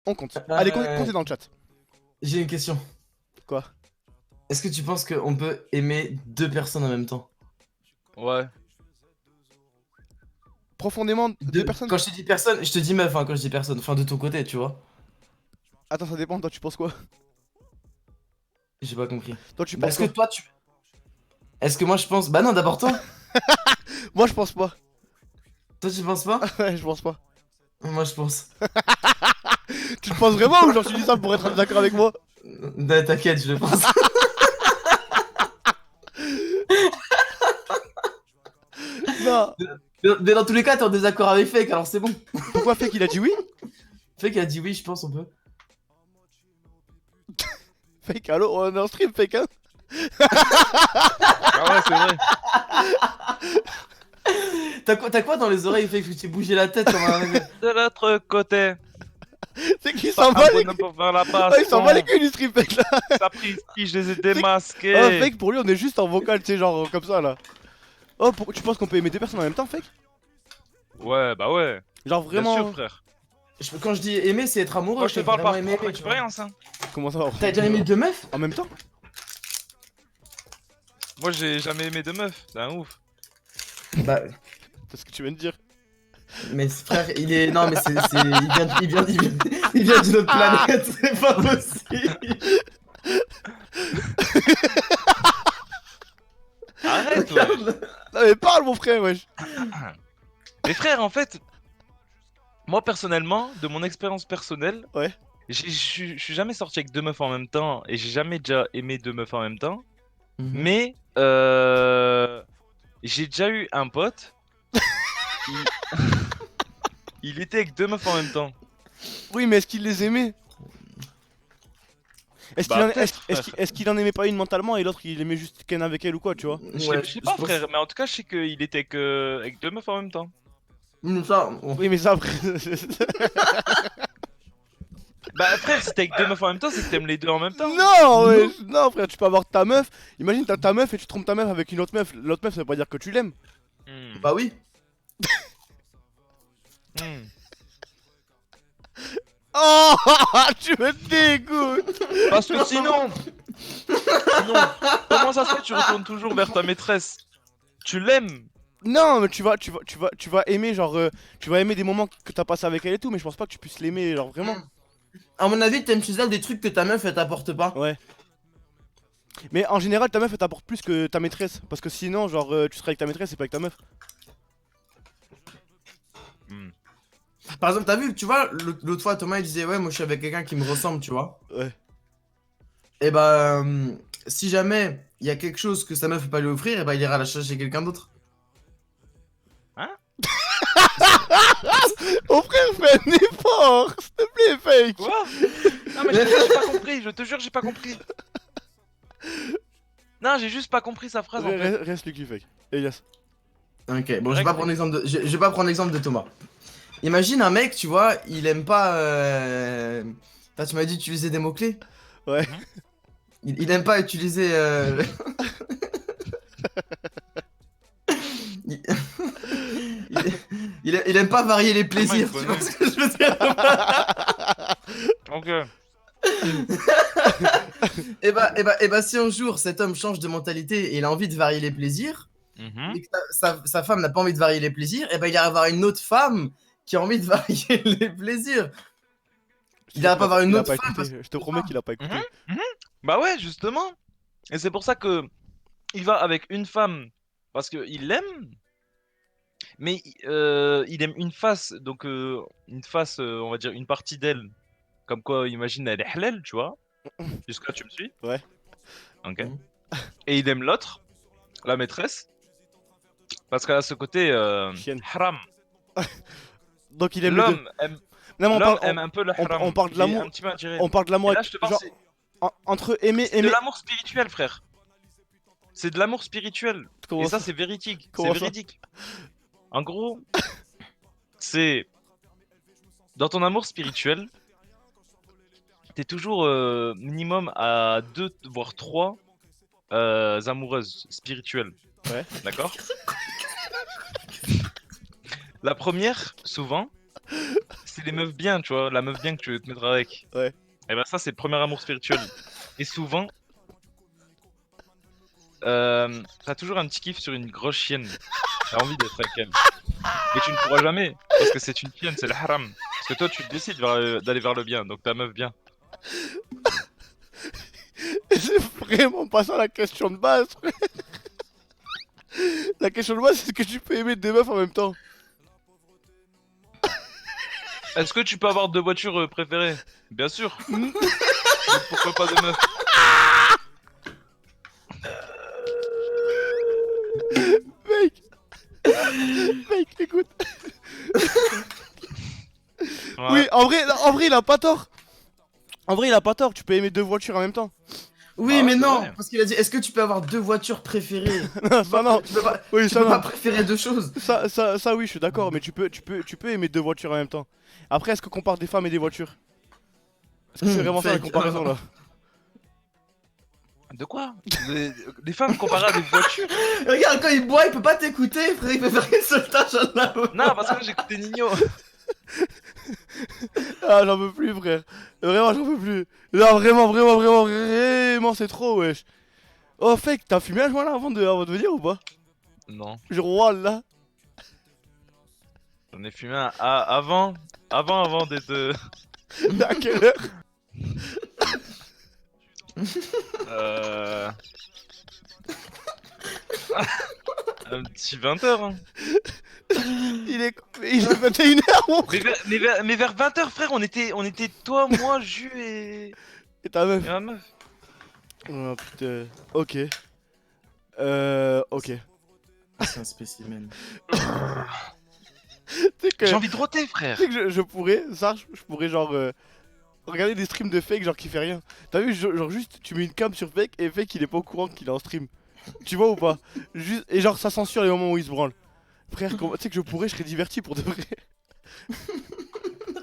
On compte. Allez, comptez dans le chat. J'ai une question. Quoi? Est-ce que tu penses qu'on peut aimer deux personnes en même temps? Ouais. Profondément, deux personnes? Quand je te dis personne, je te dis meuf, hein, quand je dis personne. Enfin, de ton côté, tu vois. Attends, ça dépend, toi tu penses quoi? J'ai pas compris. Toi tu Bah, penses est-ce que quoi? toi, tu. Est-ce que moi je pense. Bah non, d'abord toi. Moi je pense pas. Toi, tu penses pas? Ouais, je pense pas. Moi, je pense. Tu le penses vraiment ou genre tu dis ça pour être d'accord avec moi? T'inquiète, je le pense. Non. Mais dans tous les cas, t'es en désaccord avec Fake, alors c'est bon. Pourquoi Fake il a dit oui? Fake a dit oui, je pense, on peut. Fake, allo, on est en stream, Fake, hein? Ah ouais, c'est vrai. T'as quoi dans les oreilles, Fake? Que tu bougé la tête comme un. De l'autre côté. C'est qu'il Pas s'en un bat les bonhomme couilles. pour faire la Oh, passe. il s'en bat les couilles du stream, Fake là. Ça prise qui, je les ai Oh, démasqués. Fake, pour lui, on est juste en vocal, tu sais, genre comme ça là. Oh, tu penses qu'on peut aimer deux personnes en même temps, Fake? Ouais, bah ouais. Genre Bien vraiment. sûr, frère. Quand je dis aimer, c'est être amoureux. Moi, je te c'est parle vraiment par aimer, propre tu vois. expérience, hein. Comment ça? T'as déjà aimé deux meufs? En même temps? Moi, j'ai jamais aimé de meuf. C'est un ouf. Bah. C'est ce que tu viens de dire. Mais frère, il est. Non, mais c'est. Il vient d'une autre planète, c'est pas possible. Arrête, ouais. Non mais parle mon frère, wesh. Mais frère, en fait, moi personnellement, de mon expérience personnelle, Ouais. je suis jamais sorti avec deux meufs en même temps et j'ai jamais déjà aimé deux meufs en même temps. Mais j'ai déjà eu un pote. il... il était avec deux meufs en même temps. Oui, mais est-ce qu'il les aimait? Est-ce qu'il Bah, en... peut-être, frère. est-ce qu'il en aimait pas une mentalement et l'autre il aimait juste Ken avec elle ou quoi, tu vois? Je sais pas, frère, mais en tout cas, je sais qu'il était avec deux meufs en même temps. Ça, Oui, mais ça après. Bah, frère, si t'es avec deux meufs en même temps, c'est que t'aimes les deux en même temps. Non, wesh. Non, frère, tu peux avoir ta meuf. Imagine, t'as ta meuf et tu trompes ta meuf avec une autre meuf. L'autre meuf, ça veut pas dire que tu l'aimes. Bah oui. Hmm. Oh, tu me dégoûtes. Parce que sinon, comment ça se fait que tu retournes toujours vers ta maîtresse? Tu l'aimes? Non, mais tu vas aimer, genre, tu vas aimer des moments que t'as passé avec elle et tout, mais je pense pas que tu puisses l'aimer, genre, vraiment. À mon avis, t'aimes chez elle des trucs que ta meuf elle t'apporte pas. Ouais. Mais en général, ta meuf elle t'apporte plus que ta maîtresse. Parce que sinon, genre, tu serais avec ta maîtresse et pas avec ta meuf. Hmm. Par exemple, t'as vu, tu vois, l'autre fois Thomas il disait ouais, moi je suis avec quelqu'un qui me ressemble, tu vois. Ouais. Et bah, si jamais il y a quelque chose que sa meuf peut pas lui offrir, et bah il ira la chercher chez quelqu'un d'autre. Oh frère, fais un effort, s'il te plaît, Fake. Quoi? Non, mais j'ai pas compris, je te jure, j'ai pas compris. Non, j'ai juste pas compris sa phrase en fait. Reste Lucky, Fake. Elias. Ok, bon, je vais pas prendre l'exemple de, je vais pas prendre l'exemple de Thomas. Imagine un mec, tu vois, il aime pas. Tu m'as dit utiliser des mots-clés. Ouais. Il aime pas utiliser. il... il aime pas varier les plaisirs, tu vois ce que je veux dire? Ok. Et bah, si un jour cet homme change de mentalité et il a envie de varier les plaisirs, et que sa femme n'a pas envie de varier les plaisirs, et bah il ira avoir une autre femme qui a envie de varier les plaisirs. Il ira pas avoir une autre femme. Je te promets qu'il a pas écouté. Bah ouais, justement. Et c'est pour ça que il va avec une femme parce qu'il l'aime, mais il aime une face, donc une face, on va dire une partie d'elle. Comme quoi, imagine, elle est halal, tu vois. Jusqu'à tu me suis? Ouais. Ok. Mhm. Et il aime l'autre, la maîtresse, parce qu'elle a ce côté Chienne. haram. Donc il aime les deux. L'homme aime, Non, mais l'homme aime un peu le haram. on parle de Il est l'amour. un petit peu attiré. On parle de l'amour. Et là, je te parle, Genre, entre aimer, c'est de aimer. l'amour spirituel, frère. C'est de l'amour spirituel. Comment Et ça, ça c'est véridique. C'est Comment ça véridique. En gros, c'est dans ton amour spirituel, t'es toujours minimum à 2 voire 3 amoureuses spirituelles. Ouais. D'accord. La première, souvent, c'est les meufs bien, tu vois, la meuf bien que tu veux te mettre avec. Ouais. Et ben ça, c'est le premier amour spirituel. Et souvent, t'as toujours un petit kiff sur une grosse chienne. T'as envie d'être avec elle. Mais tu ne pourras jamais, parce que c'est une chienne, c'est le haram. Parce que toi, tu décides d'aller vers le bien, donc ta meuf bien. C'est vraiment pas ça la question de base, frère. La question de base, c'est que tu peux aimer deux meufs en même temps. Est-ce que tu peux avoir deux voitures préférées? Bien sûr. Donc pourquoi pas deux meufs? Mec. Mec, écoute. Ouais. Oui, en vrai, il a pas tort. En vrai, il a pas tort, tu peux aimer deux voitures en même temps. Oui, Ah, mais c'est non, vrai. parce qu'il a dit, est-ce que tu peux avoir deux voitures préférées? Non, ça non. Tu peux pas, Oui, tu ça peux pas non. préférer deux choses. Ça oui, je suis d'accord, mais tu peux aimer deux voitures en même temps. Après, est-ce qu'on compare des femmes et des voitures? Est-ce que c'est vraiment ça la Fake. comparaison là? De quoi? Les femmes comparées à des voitures? Regarde, quand il boit, il peut pas t'écouter, frère, il peut faire une seule tâche en avant. Non, parce que j'écoutais Nino. Ah, j'en peux plus, frère. Vraiment, j'en peux plus. Là, vraiment, c'est trop, wesh. Oh, fake, t'as fumé un joint là avant de venir ou pas? Non, Genre, là. j'en ai fumé un avant d'être... À quelle heure? Euh... Un petit 20h. Hein. Il est 21h, mon frère. Mais vers 20h, frère, on était toi, moi, Jus Et ta meuf. et ma meuf. Oh putain. Ok. Ok. C'est un spécimen. Tu sais que, J'ai envie de roter, frère. tu sais que je pourrais, ça, je pourrais genre regarder des streams de fake genre qui fait rien. T'as vu, genre juste tu mets une cam sur fake et fake il est pas au courant qu'il est en stream. Tu vois ou pas? Juste, et genre ça censure les moments où il se branle. Frère, tu sais que je pourrais, je serais diverti pour de vrai.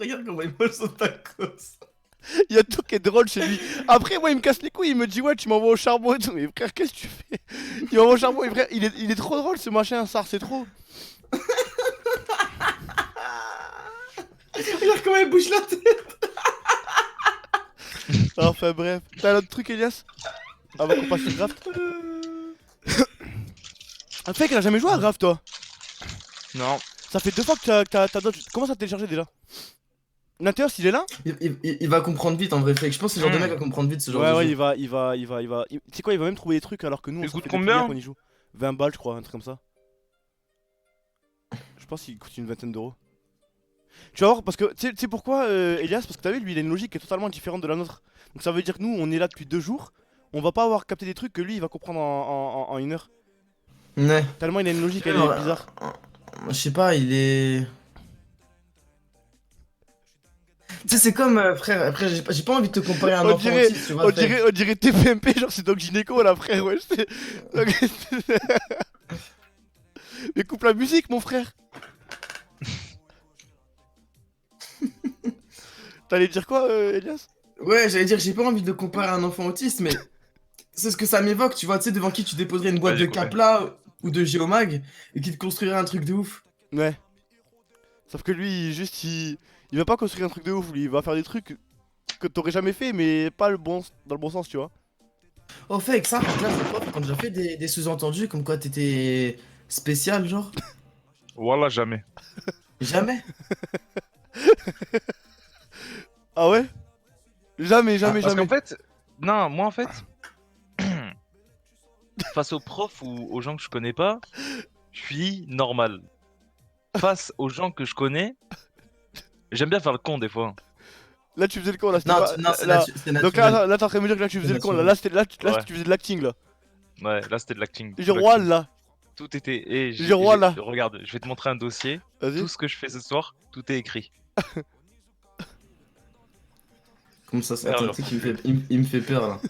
Regarde comment il mange son tacos. Il y a tout qui est drôle chez lui. Après, moi, il me casse les couilles, il me dit, ouais, tu m'envoies au charbon et tout. Mais frère, qu'est-ce que tu fais? Il m'envoie au charbon et frère, il est trop drôle ce machin, ça, c'est trop. Regarde comment il bouge la tête. Enfin, bref. T'as un autre truc, Elias? Avant qu'on passe sur Raft. Ah, fait qu'elle a jamais joué à Raft, toi? Non. Ça fait 2 fois que t'as d'autres. Comment ça télécharger déjà? Natheos, il est là? Il va comprendre vite en vrai, fake. Je pense que c'est le genre de mec à comprendre vite ce genre de Ouais, jeu. il va. Tu sais quoi, il va même trouver des trucs alors que nous, on Il s'en coûte fait des combien trucs qu'on y joue. 20 balles, je crois, un truc comme ça. Je pense qu'il coûte une vingtaine d'euros. Tu vas voir, parce que tu sais pourquoi, Elias? Parce que t'as vu, lui, il a une logique qui est totalement différente de la nôtre. Donc ça veut dire que nous, on est là depuis 2 jours. On va pas avoir capté des trucs que lui, il va comprendre en 1 heure. Ouais. Tellement il a une logique, elle est bizarre. Je sais pas, il est. Tu sais, c'est comme, frère, après, j'ai pas envie de te comparer à un On enfant dirait- autiste, tu vois. Fake. On dirait TPMP, genre c'est Doc Gynéco là, frère, ouais. Mais coupe la musique, mon frère. T'allais dire quoi, Elias? Ouais, j'allais dire, j'ai pas envie de le comparer à un enfant autiste, mais c'est ce que ça m'évoque, tu vois, tu sais, devant qui tu déposerais une boîte Ouais, de j'ai compris. Capla ou de Geomag et qui te construirait un truc de ouf. Ouais. Sauf que lui, il va pas construire un truc de ouf, lui, il va faire des trucs que t'aurais jamais fait, mais pas dans le bon sens, tu vois. Oh, fake, ça, par contre, là, quand j'ai fait des sous-entendus comme quoi t'étais spécial, genre. Voilà, jamais. Jamais. Ah ouais? Jamais, Ah, Parce jamais. qu'en fait, non, moi en fait, face aux profs ou aux gens que je connais pas, je suis normal. Face aux gens que je connais, j'aime bien faire le con des fois. Là, tu faisais le con, là, c'était Non, pas. non, c'est là- c'est Donc naturel. là, t'es en train de me dire que là, tu faisais le con, là. naturel. Là, Ouais. tu faisais de l'acting, là. Ouais, là c'était de l'acting. Je roi, là. Tout était. Et Je roi, là. Regarde, je vais te montrer un dossier. Vas-y. Tout ce que je fais ce soir, tout est écrit. Comme ça, c'est Merde. attends, tu sais qu'il il me fait peur là.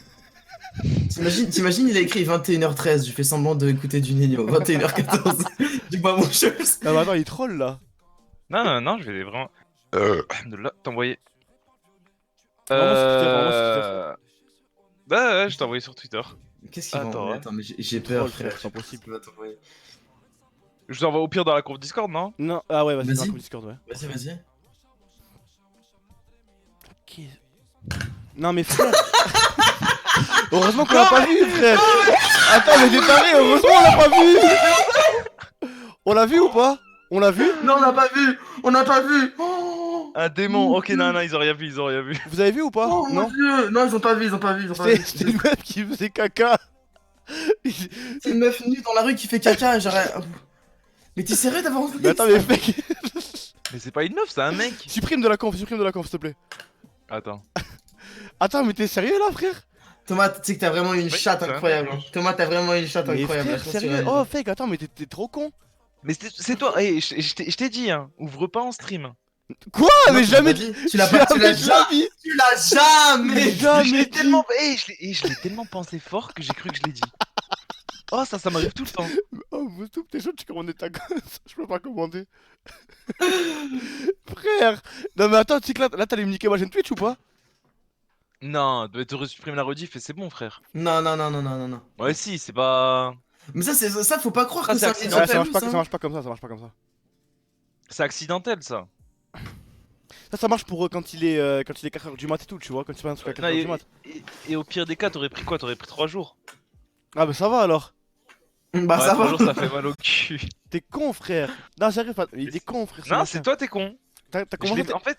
T'imagines, il a écrit 21h13, je fais semblant d'écouter du Nino. 21h14, du bas mon chose. Ah bah attends, il troll, là. Non, je vais vraiment. De là, t'envoyer. Vraiment, c'est Twitter, vraiment, c'est Bah ouais, je t'ai envoyé sur Twitter. Qu'est-ce qu'il va Attends, envoyer? hein. Attends, mais j'ai Troll, peur, frère, frère. c'est impossible. Tu vas t'envoyer. Je t'envoie au pire dans la courbe Discord, non? Non, ah ouais, vas-y, Vas-y. dans la Discord, ouais. Vas-y, vas-y. Non mais frère. Heureusement qu'on l'a pas vu, frère. Attends, mais t'es taré, heureusement on l'a pas vu. On l'a vu ou pas? On l'a vu? Non, on n'a pas vu. On n'a pas vu. Oh, Un démon. Ok, non, ils ont rien vu, ils ont rien vu. Vous avez vu ou pas? oh mon Non. dieu. Non, ils ont pas vu, ils ont pas vu, ils ont pas vu. C'était une meuf qui faisait caca. C'est une meuf nue dans la rue qui fait caca, genre. Mais t'es sérieux d'avoir envie Mais attends, mais mec. Mais c'est pas une meuf, c'est un mec. Supprime de la conf, s'il te plaît. Attends. Attends, mais t'es sérieux là, frère? Thomas, tu sais que t'as vraiment une Oui, chatte c'est un incroyable. mec. Hein. Thomas, t'as vraiment une chatte Mais incroyable. frère, je pense que tu sérieux? vas Oh, dire. fake, attends, mais t'es trop con. Mais c'est toi, hey, je t'ai dit, hein, ouvre pas en stream. Quoi? Non, Mais tu l'as jamais pas dit. Tu l'as pas, tu l'as jamais, dit. tu l'as jamais. Mais Je jamais l'ai dit. tellement, hey, je l'ai tellement pensé fort que j'ai cru que je l'ai dit. Oh, ça m'arrive tout le temps. Oh, Moustoub, t'es chaud, tu commandes ta gosse. Je peux pas commander. Frère. Non, mais attends, tu sais que là t'allais me niquer ma chaîne Twitch ou pas? Non, tu supprimes la rediff et c'est bon, frère. Non, non, non, non, non, non, non. Ouais, si, c'est pas. Mais ça, faut pas croire Ah, que c'est c'est accidentel. Ouais, ça marche pas, ça. ça marche pas comme ça, ça marche pas comme ça. C'est accidentel, ça. Ça marche pour quand il est 4h du mat et tout, tu vois, quand tu fais un truc à Non, 4h du mat. et au pire des cas, t'aurais pris quoi? T'aurais pris 3 jours. Ah, bah ça va alors. Bah, Ouais, ça 3 va. jours, ça fait mal au cul. T'es con, frère. Non, j'arrive pas. Il est con, frère. Non, machin. c'est toi, t'es con. T'as Je commencé. l'ai- En fait,